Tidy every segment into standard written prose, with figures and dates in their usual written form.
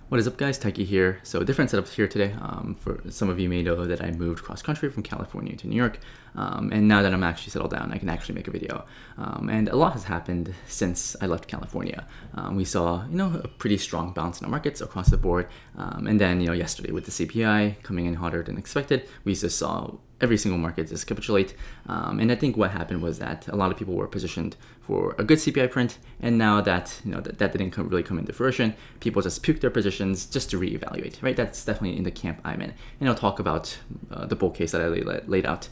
What is up, guys? Taiki here. So different setups here today. For some of you may know that I moved cross country from California to New York, and now that I'm actually settled down, I can actually make a video. And a lot has happened since I left California. We saw, a pretty strong bounce in the markets across the board, and then, yesterday with the CPI coming in hotter than expected, we just saw every single market just capitulate. And I think what happened was that a lot of people were positioned for a good CPI print, and now that that didn't really come into fruition, people just puked their positions just to reevaluate, right? That's definitely in the camp I'm in. And I'll talk about the bull case that I laid out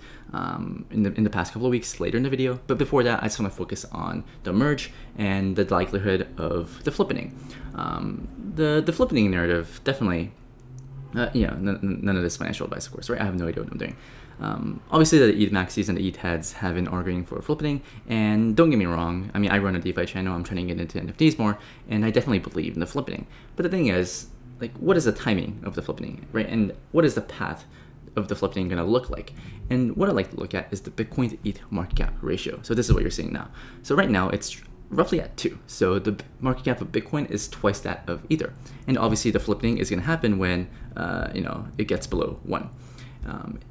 in the past couple of weeks later in the video. But before that, I just want to focus on the merge and the likelihood of the flippening. The flippening narrative definitely, none of this financial advice, of course, right? I have no idea what I'm doing. Obviously, the ETH maxis and the ETH heads have been arguing for flippening, and don't get me wrong, I mean, I run a DeFi channel, I'm trying to get into NFTs more, and I definitely believe in the flippening. But the thing is, what is the timing of the flippening, right? And what is the path of the flippening going to look like? And what I like to look at is the Bitcoin to ETH market cap ratio. So this is what you're seeing now. So right now, it's roughly at 2. So the market cap of Bitcoin is twice that of Ether. And obviously, the flippening is going to happen when, it gets below 1.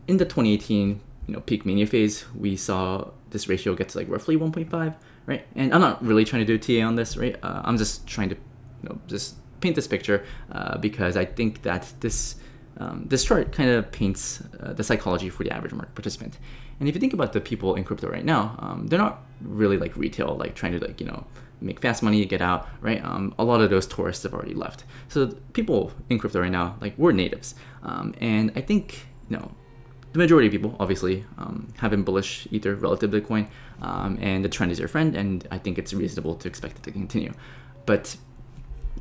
In the 2018 peak mania phase, we saw this ratio get to roughly 1.5, right? And I'm not really trying to do TA on this, right? I'm just trying to just paint this picture because I think that this chart kind of paints the psychology for the average market participant. And if you think about the people in crypto right now, they're not really like retail, trying to make fast money, get out, right? A lot of those tourists have already left. So people in crypto right now, we're natives, and I think the majority of people obviously have been bullish Ether relative to Bitcoin, and the trend is your friend, and I think it's reasonable to expect it to continue. But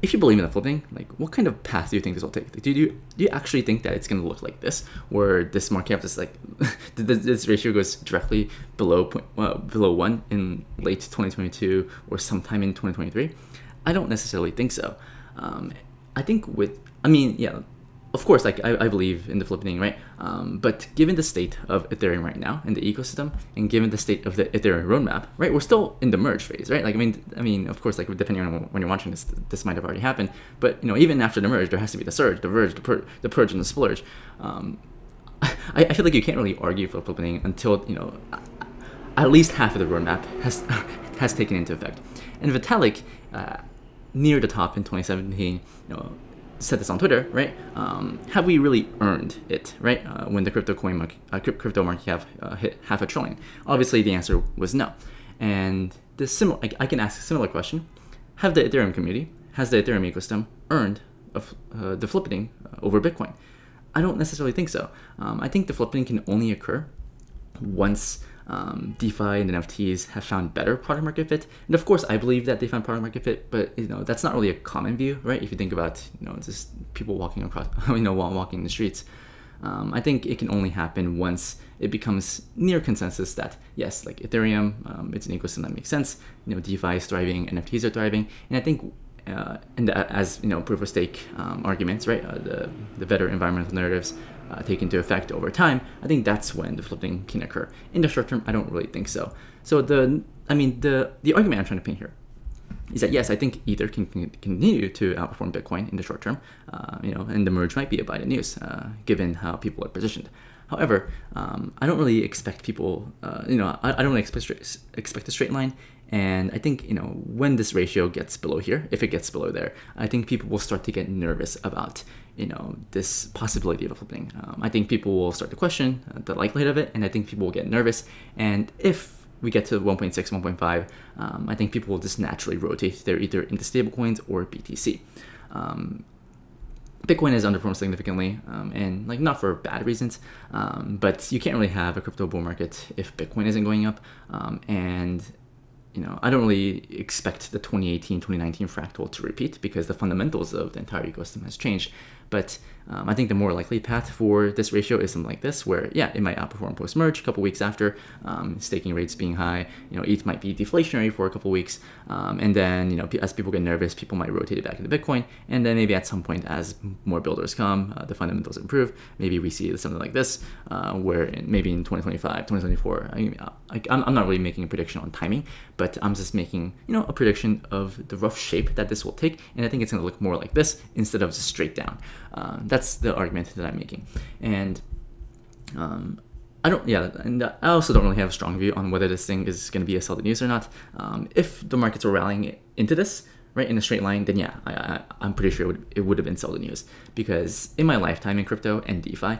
if you believe in the flipping, what kind of path do you think this will take? Do you actually think that it's going to look like this, where this market cap is this ratio goes directly below 1 in late 2022 or sometime in 2023? I don't necessarily think so. I think of course, I believe in the flippening, right? But given the state of Ethereum right now in the ecosystem, and given the state of the Ethereum roadmap, right, we're still in the merge phase, right? I mean, of course, depending on when you're watching this, this might have already happened. But even after the merge, there has to be the surge, the verge, the purge, and the splurge. I feel like you can't really argue for flippening until at least half of the roadmap has taken into effect. And Vitalik, near the top in 2017, said this on Twitter, right? Have we really earned it, right? When the crypto market cap hit $500 billion? Obviously, the answer was no. And I can ask a similar question: have the Ethereum community, has the Ethereum ecosystem earned the flippening over Bitcoin? I don't necessarily think so. I think the flippening can only occur once DeFi and NFTs have found better product market fit. And of course, I believe that they found product market fit, but that's not really a common view, right? If you think about just people walking across, while walking in the streets, I think it can only happen once it becomes near consensus that yes, Ethereum, it's an ecosystem that makes sense. DeFi is thriving, NFTs are thriving, and I think. As proof of stake arguments, right? The better environmental narratives take into effect over time. I think that's when the flipping can occur. In the short term, I don't really think so. So the argument I'm trying to paint here is that yes, I think Ether can continue to outperform Bitcoin in the short term. And the merge might be a Biden news, given how people are positioned. However, I don't really expect people. I don't really expect a straight line. And I think, when this ratio gets below here, if it gets below there, I think people will start to get nervous about, this possibility of a flipping. I think people will start to question the likelihood of it, and I think people will get nervous. And if we get to 1.6, 1.5, I think people will just naturally rotate their either into stablecoins or BTC. Bitcoin has underperformed significantly, and not for bad reasons, but you can't really have a crypto bull market if Bitcoin isn't going up, and I don't really expect the 2018, 2019 fractal to repeat because the fundamentals of the entire ecosystem has changed. But I think the more likely path for this ratio is something like this, where it might outperform post-merge a couple weeks after, staking rates being high. ETH might be deflationary for a couple weeks, and then as people get nervous, people might rotate it back into Bitcoin, and then maybe at some point as more builders come, the fundamentals improve. Maybe we see something like this, where maybe in 2025, 2024. I'm not really making a prediction on timing, but but I'm just making, a prediction of the rough shape that this will take, and I think it's going to look more like this instead of just straight down. That's the argument that I'm making, and and I also don't really have a strong view on whether this thing is going to be a sell the news or not. If the markets were rallying into this, right, in a straight line, then yeah, I'm pretty sure it would have been sell the news, because in my lifetime in crypto and DeFi,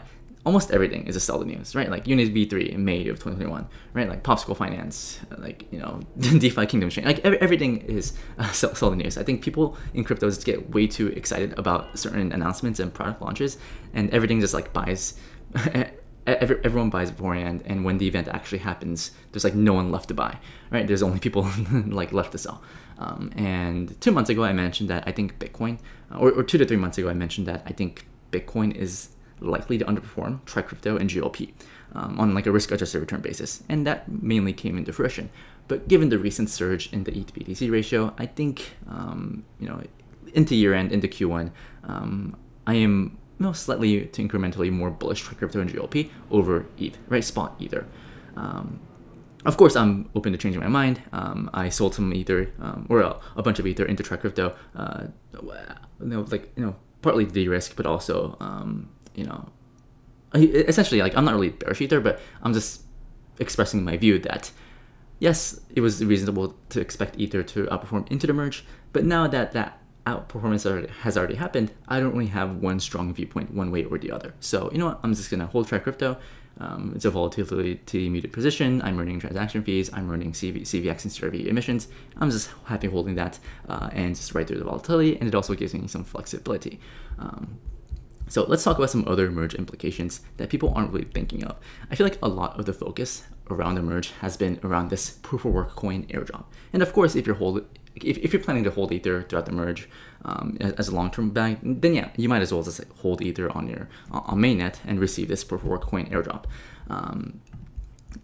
almost everything is a sell the news, right? Like Unit V3 in May of 2021, right? Like Popsicle Finance, like, DeFi Kingdom Chain, like everything is sell the news. I think people in crypto just get way too excited about certain announcements and product launches, and everything just like buys. Everyone buys beforehand, and when the event actually happens, there's like no one left to buy, right? There's only people like left to sell. And 2 months ago, I mentioned that I think Bitcoin, or 2 to 3 months ago, I mentioned that I think Bitcoin is likely to underperform TriCrypto and GLP on like a risk-adjusted return basis, and that mainly came into fruition. But given the recent surge in the ETH BTC ratio, I think into year-end, into Q1, I am slightly to incrementally more bullish TriCrypto and GLP over ETH, right? Spot Ether. Of course, I'm open to changing my mind. I sold some Ether, or a bunch of Ether into TriCrypto, partly to de-risk, but also, essentially, like, I'm not really bearish Ether, but I'm just expressing my view that, yes, it was reasonable to expect Ether to outperform into the merge, but now that that outperformance has already happened, I don't really have one strong viewpoint one way or the other. So you know what, I'm just gonna hold TriCrypto. It's a volatility muted position. I'm earning transaction fees. I'm earning CVX and CRV emissions. I'm just happy holding that and just ride through the volatility, and it also gives me some flexibility. So let's talk about some other merge implications that people aren't really thinking of. I feel like a lot of the focus around the merge has been around this proof of work coin airdrop. And of course, if you're planning to hold Ether throughout the merge as a long-term bag, then yeah, you might as well just like hold Ether on mainnet and receive this proof of work coin airdrop.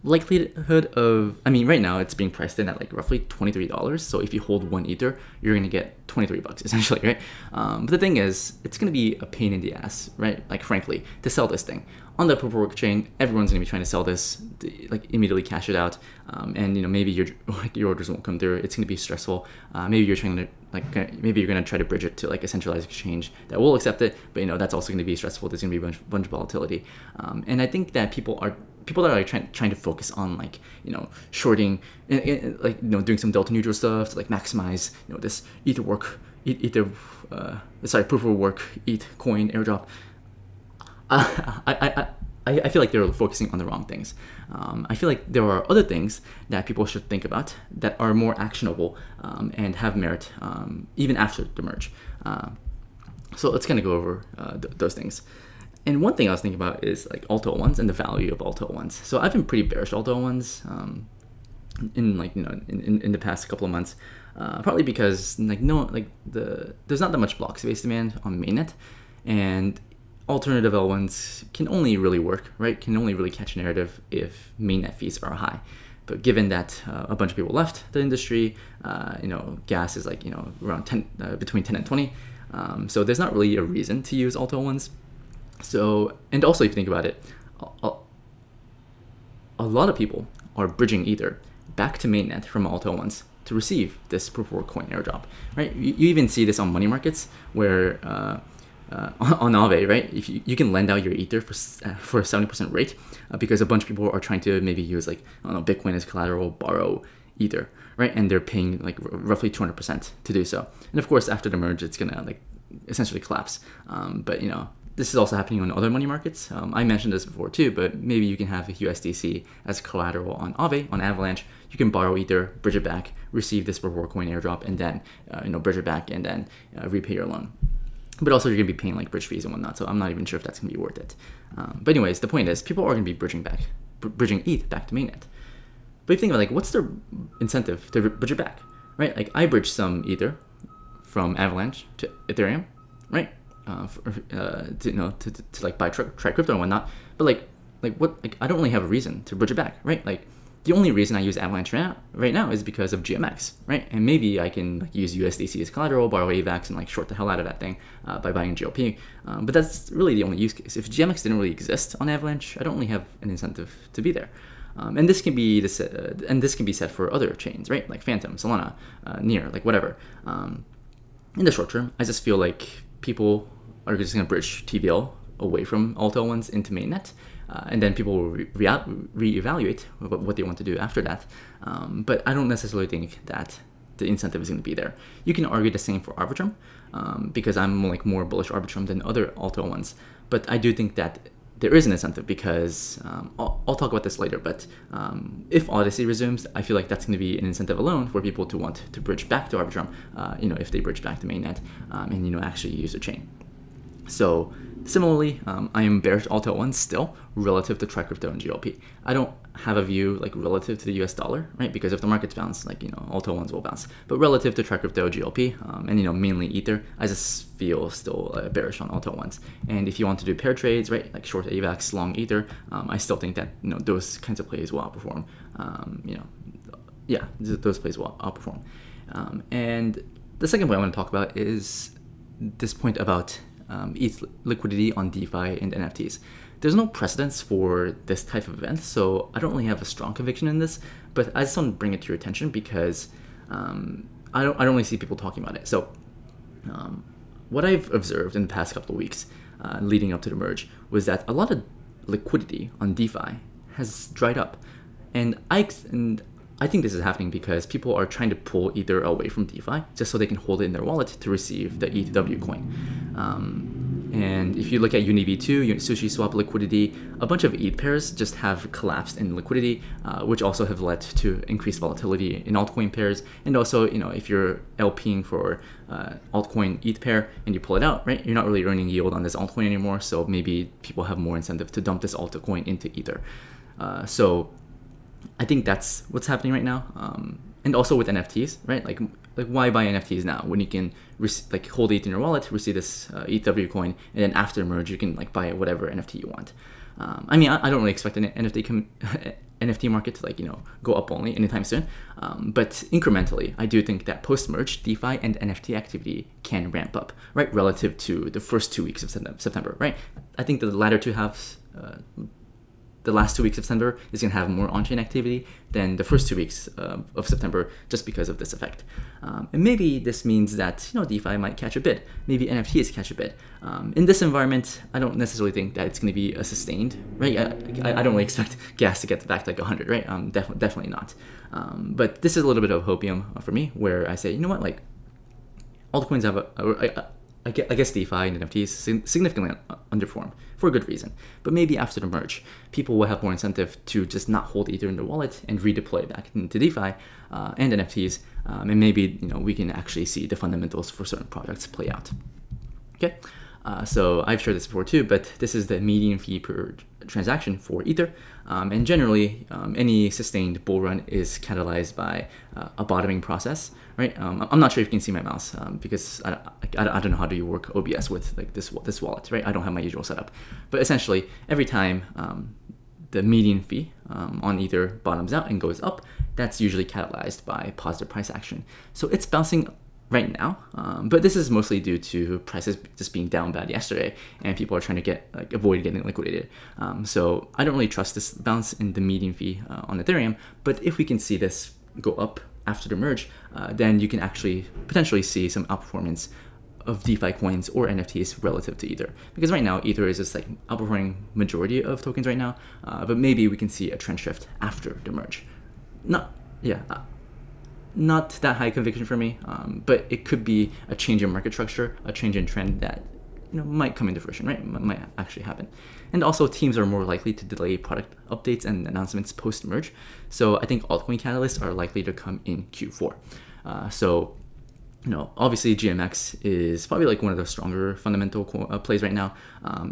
Likelihood of, right now it's being priced in at like roughly $23. So if you hold 1 Ether, you're gonna get 23 bucks essentially, right? But the thing is, it's gonna be a pain in the ass, right? Like frankly, to sell this thing on the proof of work chain, everyone's gonna be trying to sell this, like immediately cash it out, and maybe your orders won't come through. It's gonna be stressful. Maybe you're trying to maybe you're gonna try to bridge it to like a centralized exchange that will accept it, but that's also gonna be stressful. There's gonna be a bunch of volatility, and I think that people that are trying to focus on shorting and doing some delta neutral stuff to like maximize this proof of work ETH coin airdrop. I feel like they're focusing on the wrong things. I feel like there are other things that people should think about that are more actionable and have merit even after the merge. So let's kind of go over those things. And one thing I was thinking about is like Alt01s and the value of Alt01s. So I've been pretty bearish Alt01s in the past couple of months, partly because there's not that much block space demand on mainnet, and alternative L1s can only really work, right? Can only really catch a narrative if mainnet fees are high. But given that a bunch of people left the industry, gas is like around 10, between 10 and 20. So there's not really a reason to use Alt01s. So, and also if you think about it, a lot of people are bridging Ether back to mainnet from Alt01s to receive this proof of work coin airdrop, right? You even see this on money markets where on Aave, right? If you can lend out your Ether for a 70% rate because a bunch of people are trying to maybe use Bitcoin as collateral, borrow Ether, right? And they're paying like roughly 200% to do so. And of course, after the merge, it's gonna essentially collapse. But this is also happening on other money markets. I mentioned this before too, but maybe you can have a USDC as collateral on Aave, on Avalanche. You can borrow Ether, bridge it back, receive this reward coin airdrop, and then bridge it back and then repay your loan. But also you're gonna be paying like bridge fees and whatnot, so I'm not even sure if that's gonna be worth it. But anyways, the point is people are gonna be bridging ETH back to mainnet. But if you think about what's the incentive to bridge it back, right? Like I bridged some Ether from Avalanche to Ethereum, right? To buy TriCrypto and whatnot, but I don't really have a reason to bridge it back, right? Like the only reason I use Avalanche right now is because of GMX, right? And maybe I can use USDC as collateral, borrow AVAX, and short the hell out of that thing by buying GLP. But that's really the only use case. If GMX didn't really exist on Avalanche, I don't really have an incentive to be there. And this can be said for other chains, right? Like Phantom, Solana, Near, like whatever. In the short term, I just feel like people are just going to bridge TVL away from alt-L1s into mainnet, and then people will reevaluate what they want to do after that. But I don't necessarily think that the incentive is going to be there. You can argue the same for Arbitrum, because I'm like more bullish Arbitrum than other alt-L1s. But I do think that there is an incentive because I'll talk about this later. But if Odyssey resumes, I feel like that's going to be an incentive alone for people to want to bridge back to Arbitrum. If they bridge back to mainnet and actually use the chain. So similarly, I am bearish alt-L1 still relative to Tri Crypto and GLP. I don't have a view like relative to the US dollar, right? Because if the markets bounce, like alt-L1s will bounce. But relative to Tri Crypto, GLP, and mainly Ether, I just feel still bearish on alt-L1s. And if you want to do pair trades, right, like short AVAX, long Ether, I still think that those kinds of plays will outperform. Those plays will outperform. And the second point I want to talk about is this point about ETH liquidity on DeFi and NFTs. There's no precedence for this type of event, so I don't really have a strong conviction in this, but I just want to bring it to your attention because I don't really see people talking about it. So what I've observed in the past couple of weeks leading up to the merge was that a lot of liquidity on DeFi has dried up, and I think this is happening because people are trying to pull Ether away from DeFi just so they can hold it in their wallet to receive the ETHW coin. And if you look at UniV2, SushiSwap liquidity, a bunch of ETH pairs just have collapsed in liquidity, which also have led to increased volatility in altcoin pairs. And also, if you're LPing for altcoin ETH pair and you pull it out, right, you're not really earning yield on this altcoin anymore. So maybe people have more incentive to dump this altcoin into Ether. So I think that's what's happening right now. And also with NFTs, right? Like why buy NFTs now when you can hold ETH in your wallet, receive this ETHW coin, and then after merge you can buy whatever NFT you want. I don't really expect an NFT market to go up only anytime soon. But incrementally, I do think that post merge DeFi and NFT activity can ramp up, right? Relative to the first 2 weeks of September, right? I think the latter two halves. The last 2 weeks of September is going to have more on-chain activity than the first 2 weeks of September just because of this effect. And maybe this means that DeFi might catch a bid. Maybe NFTs catch a bid. In this environment, I don't necessarily think that it's going to be a sustained, right? I don't really expect gas to get back to 100, right? Definitely not. But this is a little bit of hopium for me where I say, altcoins have I guess DeFi and NFTs significantly underperform for a good reason. But maybe after the merge, people will have more incentive to just not hold Ether in their wallet and redeploy back into DeFi and NFTs. And maybe we can actually see the fundamentals for certain projects play out. Okay, so I've shared this before too, but this is the median fee per transaction for Ether. And generally, any sustained bull run is catalyzed by a bottoming process, right? I'm not sure if you can see my mouse because I don't know how to work OBS with this wallet, right? I don't have my usual setup. But essentially, every time the median fee on Ether bottoms out and goes up, that's usually catalyzed by positive price action. So it's bouncing right now, but this is mostly due to prices just being down bad yesterday, and people are trying to avoid getting liquidated. So I don't really trust this bounce in the median fee on Ethereum. But if we can see this go up after the merge, then you can actually potentially see some outperformance of DeFi coins or NFTs relative to Ether. Because right now Ether is just outperforming majority of tokens right now, but maybe we can see a trend shift after the merge. Not that high conviction for me, but it could be a change in market structure, a change in trend that might come into fruition, right? Might actually happen. And also teams are more likely to delay product updates and announcements post-merge. So I think altcoin catalysts are likely to come in Q4. Obviously GMX is probably one of the stronger fundamental plays right now.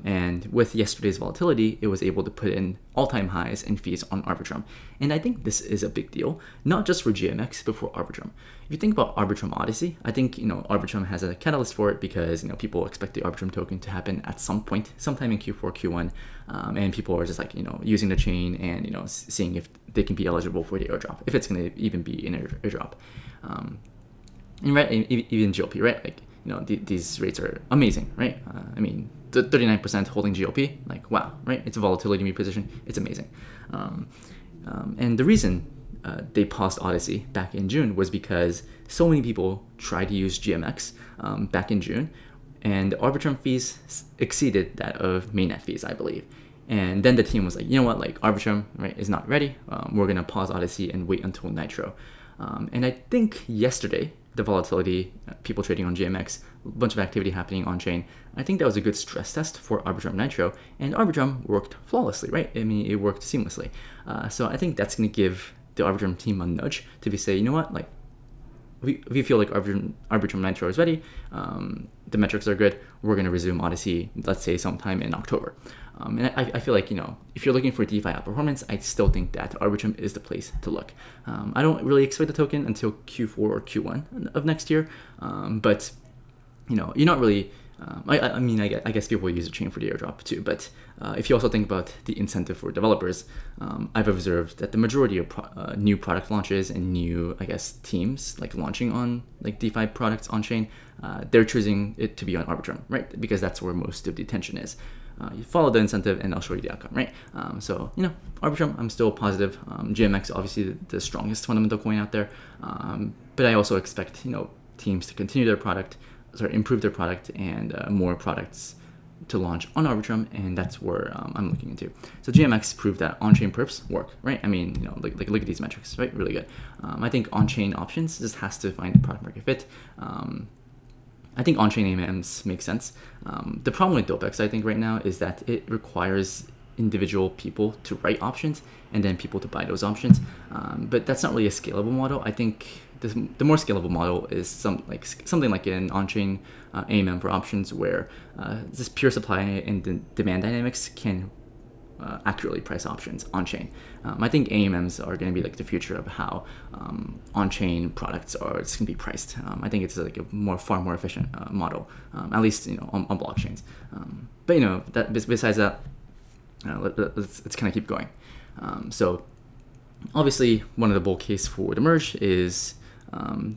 And with yesterday's volatility, it was able to put in all-time highs in fees on Arbitrum. And I think this is a big deal, not just for GMX, but for Arbitrum. If you think about Arbitrum Odyssey, I think, Arbitrum has a catalyst for it because, people expect the Arbitrum token to happen at some point, sometime in Q4, Q1. And people are just using the chain and, seeing if they can be eligible for the airdrop, if it's going to even be an airdrop. And right, even GLP, right? These rates are amazing, right? 39% holding GLP, wow, right? It's a volatility reposition, it's amazing. And the reason they paused Odyssey back in June was because so many people tried to use GMX back in June, and Arbitrum fees exceeded that of mainnet fees, I believe. And then the team was like, you know what, like Arbitrum, right, is not ready. We're gonna pause Odyssey and wait until Nitro. And I think yesterday, the volatility, people trading on GMX, a bunch of activity happening on chain, I think that was a good stress test for Arbitrum Nitro, and Arbitrum worked flawlessly, right? I mean, it worked seamlessly. So I think that's gonna give the Arbitrum team a nudge to say, you know what, like, we feel like Arbitrum Nitro is ready, the metrics are good, we're going to resume Odyssey, let's say sometime in October. And I feel like, you know, if you're looking for DeFi outperformance, I still think that Arbitrum is the place to look. I don't really expect the token until Q4 or Q1 of next year, but, you know, you're not really... I mean, I guess people use the chain for the airdrop too, but if you also think about the incentive for developers, I've observed that the majority of new product launches and new, I guess, teams like launching on like DeFi products on chain, they're choosing it to be on Arbitrum, right? Because that's where most of the attention is. You follow the incentive and I'll show you the outcome, right? So, you know, Arbitrum, I'm still positive. GMX, obviously the strongest fundamental coin out there, but I also expect, you know, teams to continue their improve their product and more products to launch on Arbitrum, and that's where I'm looking into. So GMX proved that on-chain perps work, right? I mean, you know, like look at these metrics, right? Really good. I think on-chain options just has to find the product market fit. I think on-chain AMMs make sense. The problem with DopeX, I think right now, is that it requires individual people to write options and then people to buy those options. But that's not really a scalable model. I think the more scalable model is something like an on-chain AMM for options, where this pure supply and the demand dynamics can accurately price options on-chain. I think AMMs are going to be like the future of how on-chain products are going to be priced. I think it's like a far more efficient model, at least, you know, on blockchains. But you know, besides that, let's kind of keep going. So obviously, one of the bull case for the merge is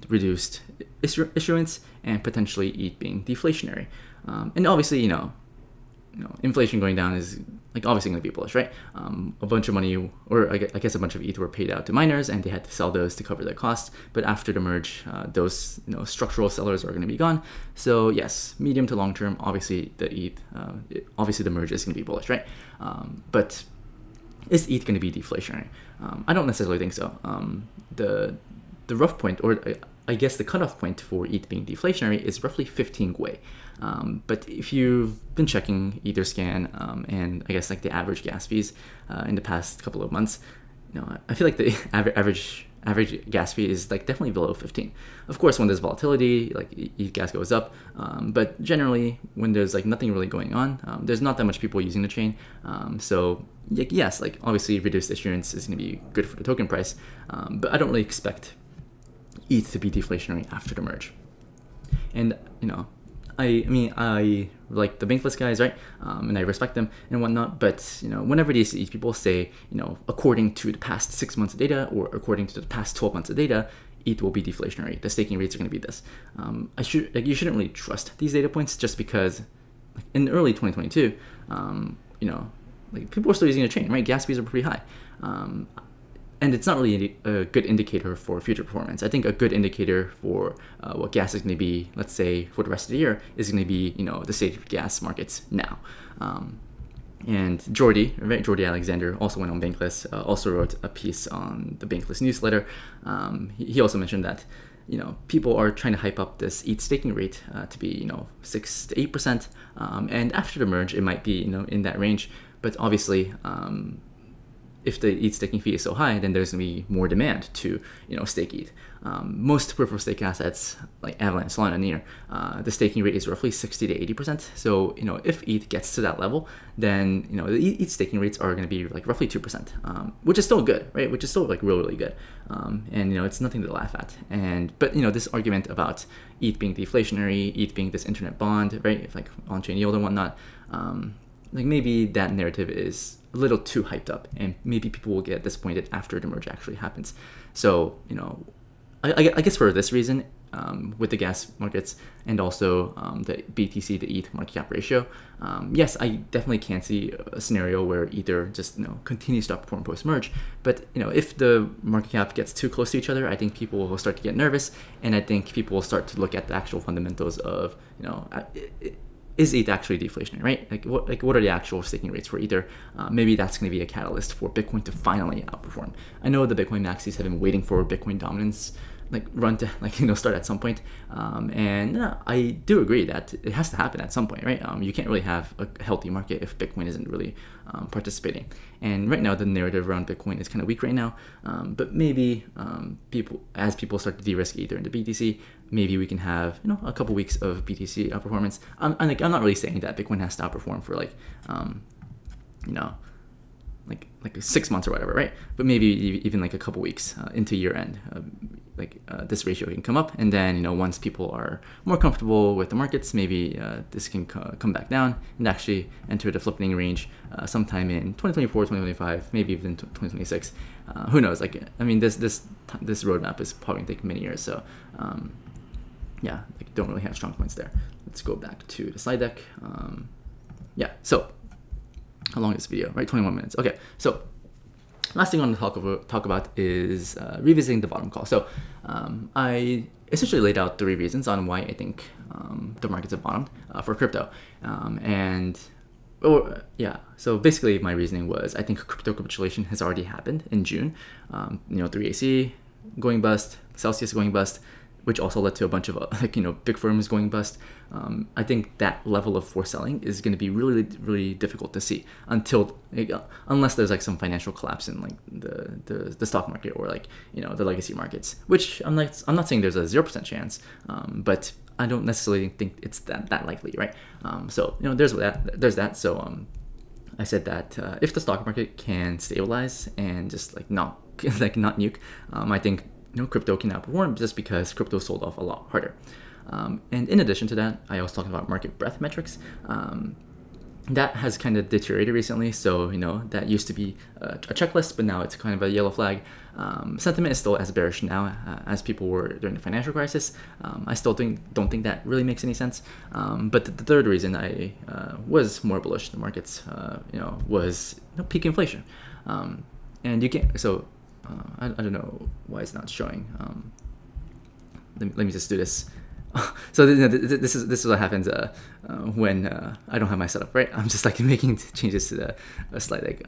reduced issuance and potentially ETH being deflationary. And obviously, you know, inflation going down is like obviously going to be bullish, right? A bunch of money, or I guess a bunch of ETH were paid out to miners, and they had to sell those to cover their costs. But after the merge, those, you know, structural sellers are going to be gone. So yes, medium to long term, obviously the ETH, obviously the merge is going to be bullish, right? But is ETH going to be deflationary? I don't necessarily think so. The rough point, or I guess the cutoff point for ETH being deflationary is roughly 15 Gwei. But if you've been checking Etherscan and I guess like the average gas fees in the past couple of months, you know, I feel like the average gas fee is like definitely below 15. Of course, when there's volatility, like ETH gas goes up, but generally when there's like nothing really going on, there's not that much people using the chain. So yes, like obviously reduced issuance is going to be good for the token price, but I don't really expect ETH to be deflationary after the merge. And you know, I mean, I like the bankless guys, right? And I respect them and whatnot. But you know, whenever these people say, you know, according to the past 6 months of data or according to the past 12 months of data, ETH will be deflationary. The staking rates are going to be this. You shouldn't really trust these data points just because, like, in early 2022, you know, like people are still using the chain, right? Gas fees are pretty high. And it's not really a good indicator for future performance. I think a good indicator for what gas is going to be, let's say, for the rest of the year, is going to be, you know, the state of gas markets now. And Jordy Alexander, also went on Bankless, also wrote a piece on the Bankless newsletter. He also mentioned that, you know, people are trying to hype up this ETH staking rate to be, you know, 6 to 8%. And after the merge, it might be, you know, in that range. But obviously, if the ETH staking fee is so high, then there's going to be more demand to, you know, stake ETH. Most proof of stake assets like Avalanche, Solana, Near, the staking rate is roughly 60 to 80%. So, you know, if ETH gets to that level, then, you know, the ETH staking rates are going to be like roughly 2%, which is still good, right? Which is still like really, really good. And, you know, it's nothing to laugh at. But, you know, this argument about ETH being deflationary, ETH being this internet bond, right? If like on-chain yield and whatnot, like maybe that narrative is a little too hyped up, and maybe people will get disappointed after the merge actually happens. So, you know, I guess for this reason, with the gas markets and also the BTC to ETH market cap ratio. Yes, I definitely can't see a scenario where Ether just continues to outperform post merge. But if the market cap gets too close to each other, I think people will start to get nervous, and I think people will start to look at the actual fundamentals of is ETH actually deflationary, right? What are the actual staking rates for Ether? Maybe that's going to be a catalyst for Bitcoin to finally outperform. I know the Bitcoin maxis have been waiting for Bitcoin dominance run to start at some point, and I do agree that it has to happen at some point, right? You can't really have a healthy market if Bitcoin isn't really participating. And right now the narrative around Bitcoin is kind of weak right now, but maybe as people start to de-risk Ether into BTC, maybe we can have a couple weeks of BTC outperformance. I'm not really saying that Bitcoin has to outperform for like 6 months or whatever, right? But maybe even like a couple weeks into year end, this ratio can come up, and then once people are more comfortable with the markets, maybe this can come back down and actually enter the flippening range sometime in 2024, 2025, maybe even 2026. Who knows? This roadmap is probably gonna take many years. So don't really have strong points there. Let's go back to the slide deck. So how long is this video? Right, 21 minutes. Okay, so last thing I want to talk about is revisiting the bottom call. So I essentially laid out 3 reasons on why I think the markets have bottomed for crypto. So basically my reasoning was I think crypto capitulation has already happened in June. 3AC going bust, Celsius going bust, which also led to a bunch of big firms going bust. I think that level of forced selling is going to be really, really difficult to see unless there's some financial collapse in the stock market or the legacy markets, which I'm not saying there's a 0% chance, but I don't necessarily think it's that likely, right? So there's that. So I said that if the stock market can stabilize and just not nuke, I think crypto can outperform just because crypto sold off a lot harder. And in addition to that, I was talking about market breadth metrics. That has kind of deteriorated recently. So, that used to be a checklist, but now it's kind of a yellow flag. Sentiment is still as bearish now as people were during the financial crisis. I still don't think that really makes any sense. But the third reason I was more bullish the markets, was peak inflation. And you can't, so I don't know why it's not showing. Let me just do this. So this is what happens when I don't have my setup right. I'm just making changes to the slide deck.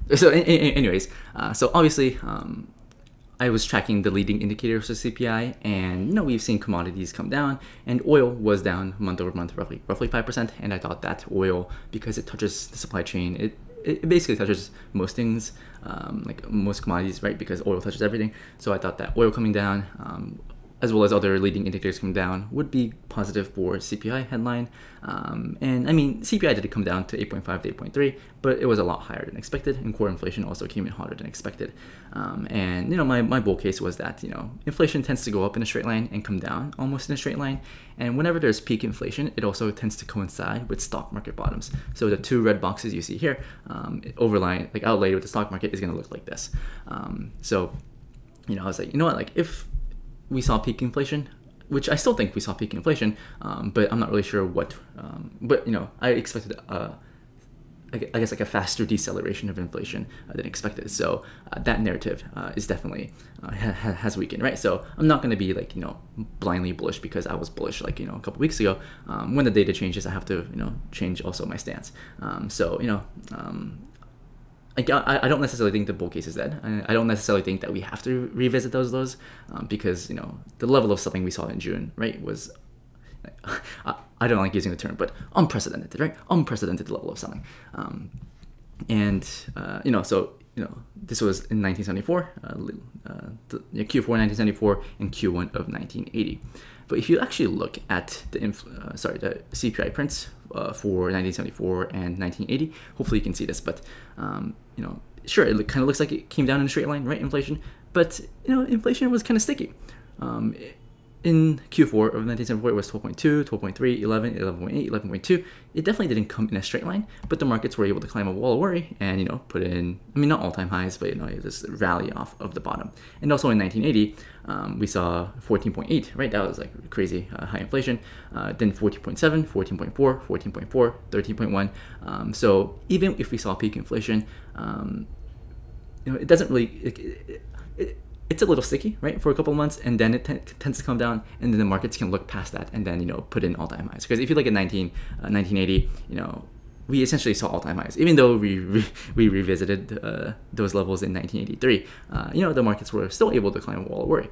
Anyways, so obviously I was tracking the leading indicators of CPI, and we've seen commodities come down, and oil was down month over month roughly 5%. And I thought that oil, because it touches the supply chain, it basically touches most things, most commodities, right? Because oil touches everything. So I thought that oil coming down, as well as other leading indicators coming down, would be positive for CPI headline. And I mean, CPI did come down to 8.5 to 8.3, but it was a lot higher than expected, and core inflation also came in hotter than expected. And my bull case was that inflation tends to go up in a straight line and come down almost in a straight line. And whenever there's peak inflation, it also tends to coincide with stock market bottoms. So the 2 red boxes you see here, outlaid with the stock market, is going to look like this. So I was like, if we saw peak inflation, which I still think we saw peak inflation, but I'm not really sure what. But I expected, I guess, a faster deceleration of inflation than expected. So that narrative is definitely has weakened, right? So I'm not going to be blindly bullish because I was bullish a couple weeks ago. When the data changes, I have to change also my stance. I don't necessarily think the bull case is dead. I don't necessarily think that we have to revisit those lows because the level of selling we saw in June, right, was I don't like using the term, but unprecedented, right? Unprecedented level of selling. So this was in 1974, Q4 1974 and Q1 of 1980. But if you actually look at the CPI prints for 1974 and 1980, hopefully you can see this. But sure, it kind of looks like it came down in a straight line, right? Inflation, but inflation was kind of sticky. in Q4 of 1974, it was 12.2, 12.3, 11, 11.8, 11.2. It definitely didn't come in a straight line, but the markets were able to climb a wall of worry and, put in, I mean, not all-time highs, but, this rally off of the bottom. And also in 1980, we saw 14.8, right? That was like crazy high inflation. Then 14.7, 14.4, 14.4, 13.1. So even if we saw peak inflation, it doesn't really, it's a little sticky, right, for a couple of months, and then it tends to come down, and then the markets can look past that and then, put in all-time highs. Because if you look at 1980, we essentially saw all-time highs, even though we revisited those levels in 1983. The markets were still able to climb a wall of worry.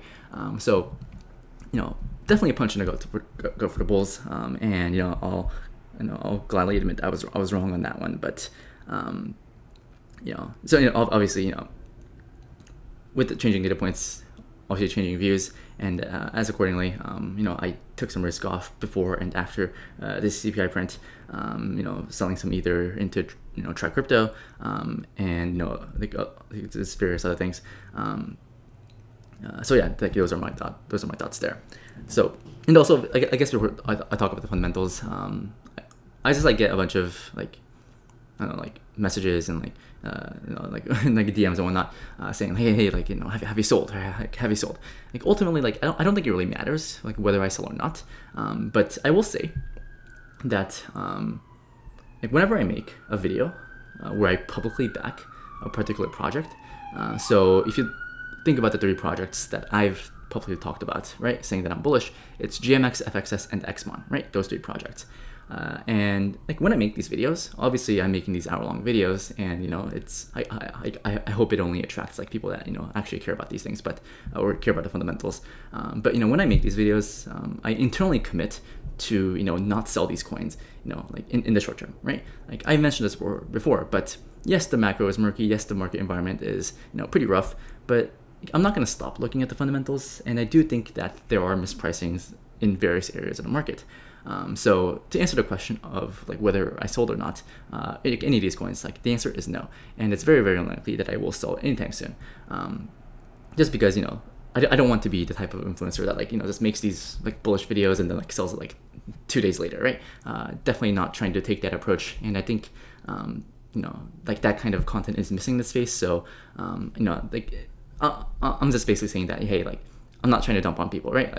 So, definitely a punch in the gut to go for the bulls. And I'll gladly admit I was wrong on that one, but so obviously with the changing data points, obviously changing views, and as accordingly, I took some risk off before and after this CPI print, selling some Ether into Try Crypto, and there's various other things. So yeah, those are my thoughts there. So, and also I guess before I talk about the fundamentals, I just get a bunch of messages and like DMs and whatnot, saying hey, have you sold? Have you sold? Ultimately, I don't think it really matters whether I sell or not. But I will say that whenever I make a video where I publicly back a particular project, so if you think about the 3 projects that I've publicly talked about, right, saying that I'm bullish, it's GMX, FXS, and XMON, right? Those 3 projects. And when I make these videos, obviously I'm making these hour-long videos, and it's I hope it only attracts people that actually care about these things, or care about the fundamentals. But when I make these videos, I internally commit to not sell these coins, in the short term, right? I mentioned this before, but yes, the macro is murky. Yes, the market environment is pretty rough, but I'm not going to stop looking at the fundamentals, and I do think that there are mispricings in various areas of the market. So to answer the question of whether I sold or not, any of these coins, the answer is no, and it's very, very unlikely that I will sell anytime soon. Just because I don't want to be the type of influencer that just makes these bullish videos and then sells it 2 days later, right? Definitely not trying to take that approach, and I think that kind of content is missing in this space. So I'm just basically saying that hey, I'm not trying to dump on people, right?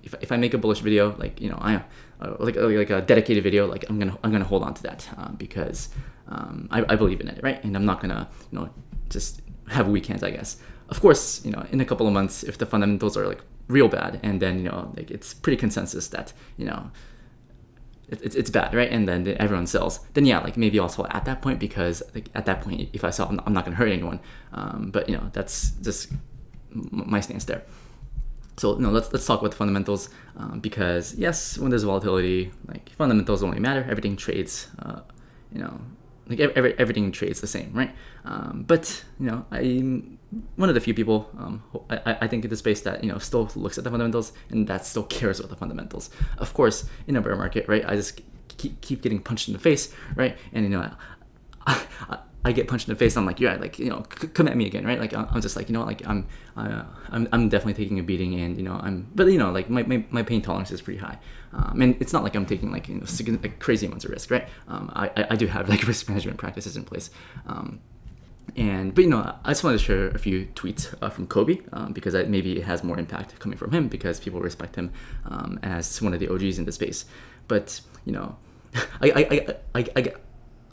If I make a bullish video, I a dedicated video, I'm gonna hold on to that because I believe in it, right? And I'm not gonna just have weak hands, I guess. Of course, in a couple of months, if the fundamentals are real bad, and then it's pretty consensus that it's bad, right? And then everyone sells, then yeah, maybe I'll sell at that point, because at that point, if I sell, I'm not gonna hurt anyone. But that's just my stance there. So let's talk about the fundamentals, because yes, when there's volatility, fundamentals only matter. Everything trades, everything trades the same, right? But I'm one of the few people, I think in the space that still looks at the fundamentals and that still cares about the fundamentals. Of course, in a bear market, right, I just keep getting punched in the face, right? And I get punched in the face. I'm yeah, come at me again, right? I'm just I'm definitely taking a beating, and but my pain tolerance is pretty high, and it's not like I'm taking crazy amounts of risk, right? I do have risk management practices in place, but I just wanted to share a few tweets from Cobie, because maybe it has more impact coming from him, because people respect him as one of the OGs in the space. But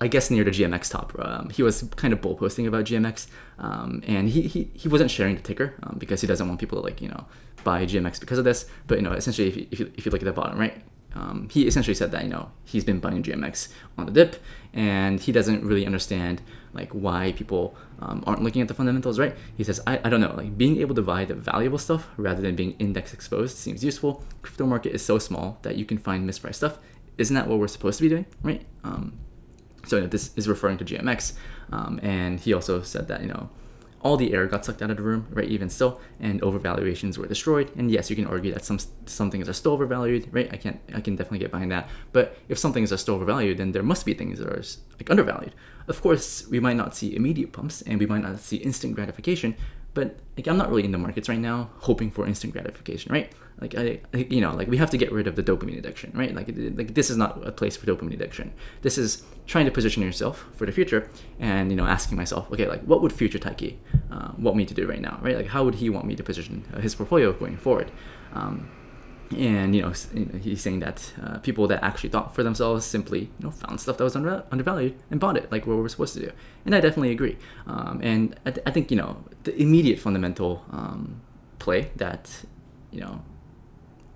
I guess near the GMX top, he was kind of bull posting about GMX, and he wasn't sharing the ticker because he doesn't want people to buy GMX because of this. But essentially, if you look at the bottom right, he essentially said that he's been buying GMX on the dip, and he doesn't really understand why people aren't looking at the fundamentals, right? He says, I don't know, being able to buy the valuable stuff rather than being index exposed seems useful. Crypto market is so small that you can find mispriced stuff. Isn't that what we're supposed to be doing, right? So this is referring to GMX, and he also said that all the air got sucked out of the room, right? Even still, and overvaluations were destroyed. And yes, you can argue that some things are still overvalued, right? I can definitely get behind that. But if some things are still overvalued, then there must be things that are undervalued. Of course, we might not see immediate pumps, and we might not see instant gratification, But like, I'm not really in the markets right now hoping for instant gratification, right? Like you know, like we have to get rid of the dopamine addiction, right? Like this is not a place for dopamine addiction. This is trying to position yourself for the future, and you know, asking myself, okay, like what would future Taiki want me to do right now, right? Like how would he want me to position his portfolio going forward? And you know, he's saying that people that actually thought for themselves simply, you know, found stuff that was undervalued and bought it, like what we're supposed to do. And I definitely agree. And I think, you know, the immediate fundamental play that, you know,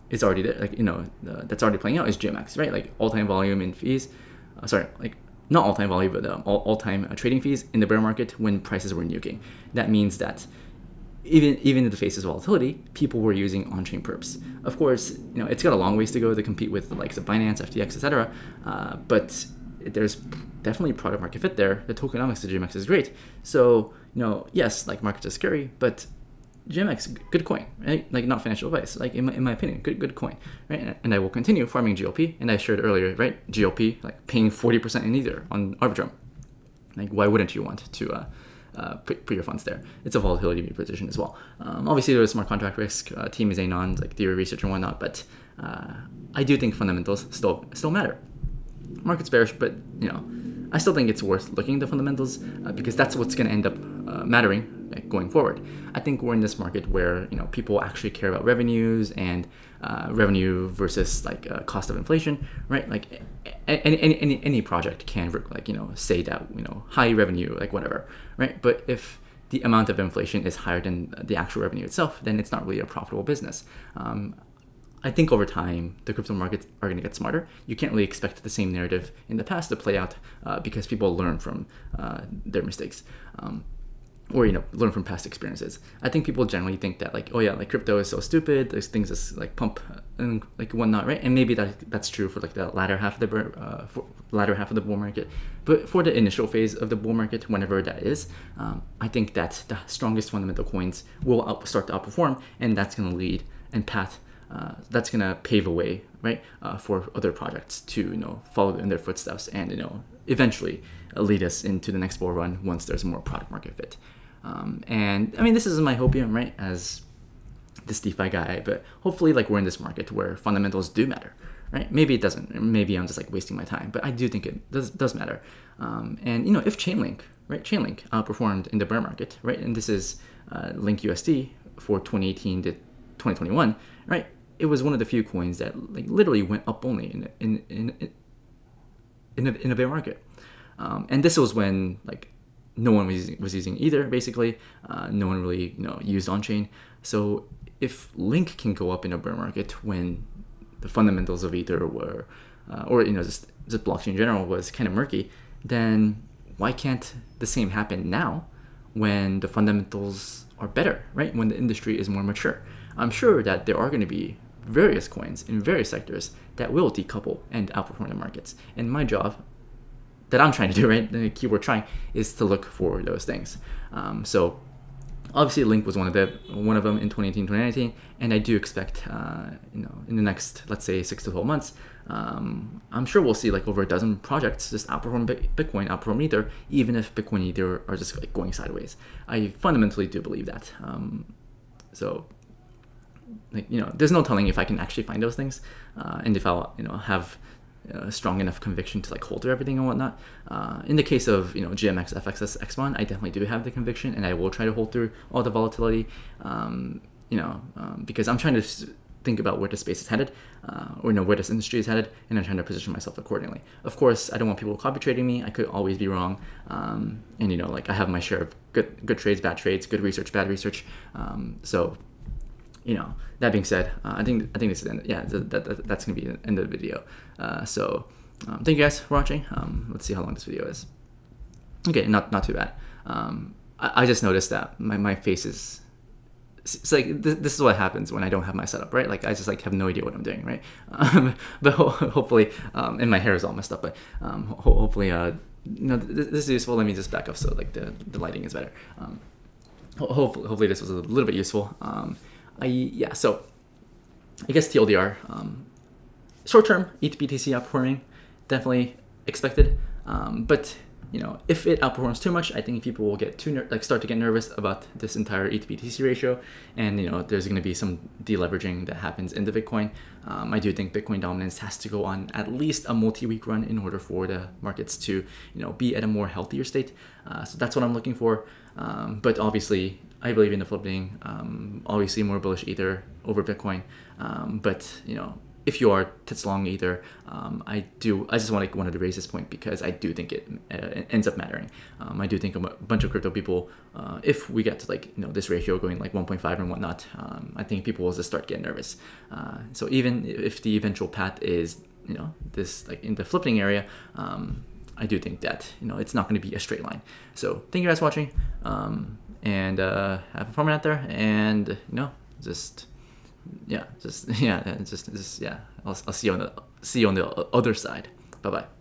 is already there, like, you know, that's already playing out is GMX, right? Like all-time volume and fees. Like not all-time volume, but all-time trading fees in the bear market when prices were nuking. That means that even in the face of volatility, people were using on-chain perps. Of course, you know, it's got a long ways to go to compete with the likes of Binance, FTX, etc. But there's definitely product market fit there. The tokenomics of GMX is great. So, you know, yes, like markets are scary, but GMX, good coin, right? Like not financial advice, like in my opinion, good coin, right? And I will continue farming GLP. And I shared earlier, right? GLP, like paying 40% in Ether on Arbitrum. Like why wouldn't you want to put your funds there? It's a volatility position as well. Obviously, there's smart contract risk. Team is anon, like theory research and whatnot, but I do think fundamentals still matter. Market's bearish, but you know, I still think it's worth looking at the fundamentals because that's what's going to end up mattering going forward. I think we're in this market where, you know, people actually care about revenues and revenue versus like cost of inflation, right? Like any project can, like, you know, say that, you know, high revenue, like whatever, right? But if the amount of inflation is higher than the actual revenue itself, then it's not really a profitable business. I think over time, the crypto markets are going to get smarter. You can't really expect the same narrative in the past to play out because people learn from their mistakes. Or, you know, learn from past experiences. I think people generally think that, like, oh yeah, like crypto is so stupid, there's things that like pump and like whatnot, right? And maybe that's true for like the latter half of the bull market. But for the initial phase of the bull market, whenever that is, I think that the strongest fundamental coins will start to outperform, and that's going to lead and that's going to pave a way, right, for other projects to, you know, follow in their footsteps and, you know, eventually lead us into the next bull run once there's more product market fit. And I mean, this is my hopium, right, as this DeFi guy, but hopefully like we're in this market where fundamentals do matter, right? Maybe it doesn't, maybe I'm just like wasting my time, but I do think it does matter. And you know, if Chainlink outperformed in the bear market, right, and this is Link USD for 2018 to 2021, right, it was one of the few coins that like literally went up only in a bear market. And this was when like no one was using Ether, basically. No one really, you know, used on-chain. So if Link can go up in a bear market when the fundamentals of Ether were, or, you know, just blockchain in general was kind of murky, then why can't the same happen now when the fundamentals are better, right? When the industry is more mature. I'm sure that there are going to be various coins in various sectors that will decouple and outperform the markets. And my job that I'm trying to do, right, the keyword trying, is to look for those things. So obviously Link was one of them in 2018, 2019, and I do expect, you know, in the next, let's say 6 to 12 months, I'm sure we'll see like over a dozen projects just outperform Bitcoin, outperform Ether, even if Bitcoin and Ether are just like going sideways. I fundamentally do believe that. So, like, you know, there's no telling if I can actually find those things, and if I'll, you know, have strong enough conviction to like hold through everything and whatnot. In the case of, you know, GMX FXS X1, I definitely do have the conviction, and I will try to hold through all the volatility, you know, because I'm trying to think about where the space is headed, or, you know, where this industry is headed, and I'm trying to position myself accordingly. Of course, I don't want people copy trading me. I could always be wrong, and, you know, like I have my share of good trades, bad trades, good research, bad research. So, you know, that being said, I think this is the end. Yeah, that's gonna be the end of the video. So thank you guys for watching. Let's see how long this video is. Okay, not too bad. I just noticed that my face is, it's like this is what happens when I don't have my setup, right? Like I just like have no idea what I'm doing, right? But hopefully, and my hair is all messed up. But hopefully, you know, this is useful. Let me just back up so like the lighting is better. Hopefully this was a little bit useful. Yeah, so I guess TLDR, short term ETH BTC outperforming, definitely expected, but if it outperforms too much, I think people will get start to get nervous about this entire ETH BTC ratio, and there's going to be some deleveraging that happens into Bitcoin. I do think Bitcoin dominance has to go on at least a multi-week run in order for the markets to be at a more healthier state. So that's what I'm looking for. But obviously, I believe in the flipping. Obviously, more bullish Ether over Bitcoin. But if you are tits long Ether, I just wanted to raise this point because I do think it ends up mattering. I do think a bunch of crypto people, if we get to this ratio going 1.5 and whatnot, I think people will just start getting nervous. So even if the eventual path is this in the flipping area, I do think that it's not going to be a straight line. So thank you guys for watching, and have fun out there, and I'll see you on the other side. Bye bye.